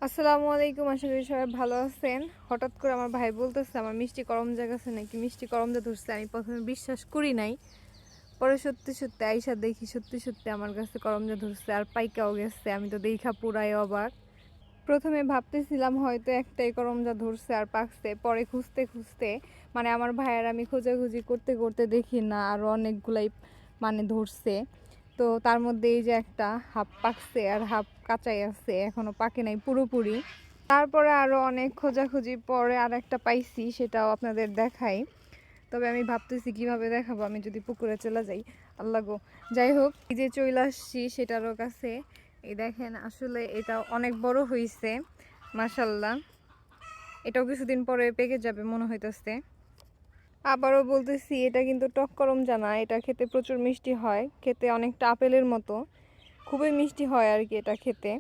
আসসালামু আলাইকুম, আশা করি সবাই ভালো আছেন। হঠাৎ করে আমার ভাই বলতেছে আমার মিষ্টি করমজা গাছে নাকি মিষ্টি করমজা ধরছে। আমি প্রথমে বিশ্বাস করি নাই, পরে সত্যি সত্যি আইসা দেখি সত্যি সত্যি আমার কাছে করমজা ধরছে আর পাইকাও গেছে। আমি তো দেখা পুরাই অবাক। প্রথমে ভাবতেছিলাম হয়তো একটাই করমজা ধরছে আর পাকছে, পরে খুঁজতে খুঁজতে মানে আমার ভাইয়ের আমি খোঁজাখুঁজি করতে করতে দেখি না আরও অনেকগুলাই ধরছে। তো তার মধ্যে এই যে একটা হাফ পাকছে আর হাফ কাঁচাই আছে, এখনো পাকে নাই পুরোপুরি। তারপরে আরও অনেক খোঁজাখুঁজি পরে আর একটা পাইছি, সেটাও আপনাদের দেখাই। তবে আমি ভাবতেছি কিভাবে দেখাবো, আমি যদি পুকুরে চলে যাই। আল্লাহ গো, যাই হোক, এই যে চলে আসছি সেটারও কাছে। এই দেখেন, আসলে এটা অনেক বড় হয়েছে মাশাল্লাহ। এটাও কিছুদিন পরে পেকে যাবে মনে হইতেছে। আবারও বলতেছি, এটা কিন্তু টক করমজা না, এটা খেতে প্রচুর মিষ্টি হয়, খেতে অনেকটা আপেলের মতো, খুবই মিষ্টি হয় আর কি এটা খেতে।